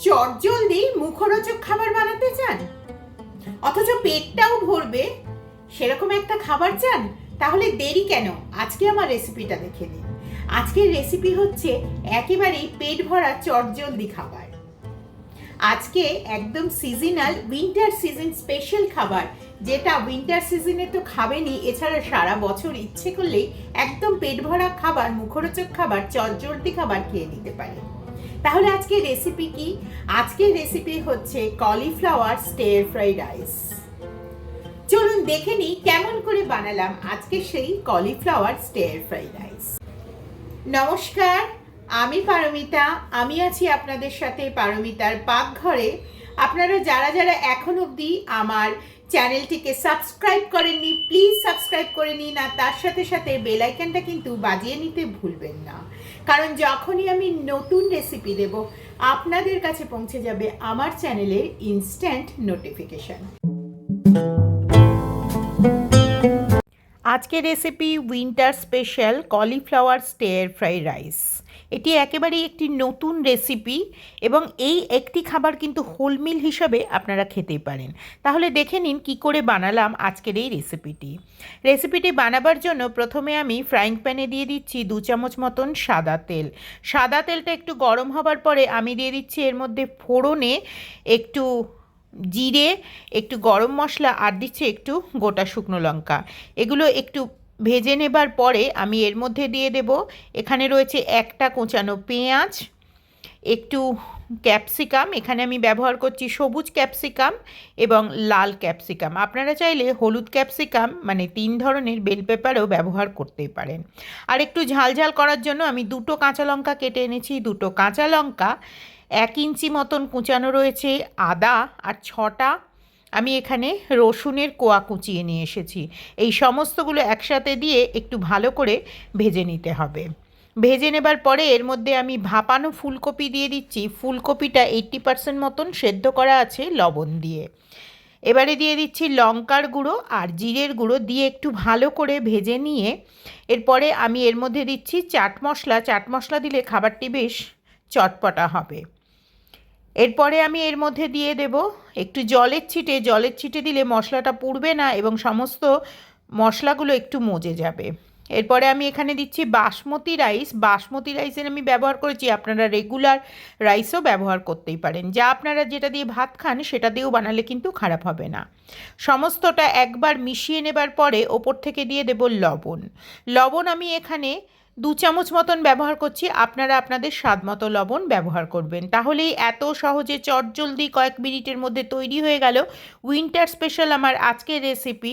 চটজলদি মুখরোচক খাবার বানাতে চান, অথচ পেটটাও ভরবে সেরকম একটা খাবার চান? তাহলে দেরি কেন, আজকে আমার রেসিপিটা দেখে নিন। আজকের রেসিপি হচ্ছে একেবারেই পেট ভরা চটজলদি খাবার। আজকে একদম সিজনাল উইন্টার সিজন স্পেশাল খাবার, যেটা উইন্টার সিজনে তো খাবেনই, এছাড়া সারা বছর ইচ্ছে করলেই একদম পেট ভরা খাবার, মুখরোচক খাবার, চটজলদি খাবার খেয়ে নিতে পারেন। তাহলে আজকের রেসিপি কি? আজকের রেসিপি হচ্ছে কলিফ্লাওয়ার স্টির ফ্রাই রাইস। চলুন দেখে নিই কেমন করে বানালাম আজকে সেই কলিফ্লাওয়ার স্টির ফ্রাই রাইস। নমস্কার, আমি পারমিতা। আমি আছি আপনাদের সাথে পারমিতার পাকঘরে। আপনারা যারা যারা এখন অবধি আমার চ্যানেলটিকে সাবস্ক্রাইব করেননি, প্লিজ সাবস্ক্রাইব করে নিন, আর তার সাথে সাথে বেল আইকনটা কিন্তু বাজিয়ে নিতে ভুলবেন না, কারণ যখনই আমি নতুন রেসিপি দেব আপনাদের কাছে পৌঁছে যাবে আমার চ্যানেলের ইনস্ট্যান্ট নোটিফিকেশন। আজকের recipe winter special cauliflower stir fry rice. এটি একেবারেই একটি নতুন রেসিপি এবং এই একটি খাবার কিন্তু হোল মিল হিসাবে আপনারা খেতেই পারেন। তাহলে দেখে নিন কি করে বানালাম আজকের এই রেসিপিটি বানাবার জন্য প্রথমে আমি ফ্রাইং প্যানে দিয়ে দিচ্ছি 2 চামচ মতন সাদা তেল। সাদা তেলটা একটু গরম হবার পরে আমি দিয়ে দিচ্ছি এর মধ্যে ফোড়নে একটু জিরে, একটু গরম মশলা, আর দিচ্ছি একটু গোটা শুকনো লঙ্কা। এগুলো একটু ভেজে নেবার পরে আমি এর মধ্যে দিয়ে দেব, এখানে রয়েছে একটা কোঁচানো পেঁয়াজ, একটু ক্যাপসিকাম, এখানে আমি ব্যবহার করছি সবুজ ক্যাপসিকাম এবং লাল ক্যাপসিকাম। আপনারা চাইলে হলুদ ক্যাপসিকাম মানে 3 ধরনের বেল পেপারও ব্যবহার করতেই পারেন। আর একটু ঝাল করার জন্য আমি 2টো কাঁচা লঙ্কা কেটে এনেছি। 2টো কাঁচা লঙ্কা, 1 ইঞ্চি মতন কুচানো রয়েছে আদা, আর 6টা আমি এখানে রসুনের কোয়া কুচিয়ে নিয়ে এসেছি। এই সমস্তগুলো একসাথে দিয়ে একটু ভালো করে ভেজে নিতে হবে। ভেজে নেবার পরে এর মধ্যে আমি ভাপানো ফুলকপি দিয়ে দিচ্ছি। ফুলকপিটা 80% মতন সেদ্ধ করা আছে লবণ দিয়ে। এবারে দিয়ে দিচ্ছি লঙ্কার গুঁড়ো আর জিরের গুঁড়ো দিয়ে একটু ভালো করে ভেজে নিয়ে এরপরে আমি এর মধ্যে দিচ্ছি চাট মশলা দিলে খাবারটি বেশ চটপটা হবে। এরপরে আমি এর মধ্যে দিয়ে দেব একটু জলের ছিটে দিলে মশলাটা পুড়বে না এবং সমস্ত মশলাগুলো একটু মজে যাবে। এরপরে আমি এখানে দিচ্ছি বাসমতি রাইসের আমি ব্যবহার করেছি। আপনারা রেগুলার রাইসও ব্যবহার করতেই পারেন, যা আপনারা যেটা দিয়ে ভাত খান সেটা দিয়েও বানালে কিন্তু খারাপ হবে না। সমস্তটা একবার মিশিয়ে নেবার পরে ওপর থেকে দিয়ে দেব লবণ আমি এখানে 2 চামচ মতন ব্যবহার করছি। আপনারা আপনাদের স্বাদ মতো লবণ ব্যবহার করবেন। তাহলেই এত সহজে চটজলদি কয়েক মিনিটের মধ্যে তৈরি হয়ে গেল উইন্টার স্পেশাল আমার আজকের রেসিপি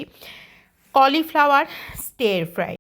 কলিফ্লাওয়ার স্টির ফ্রাই।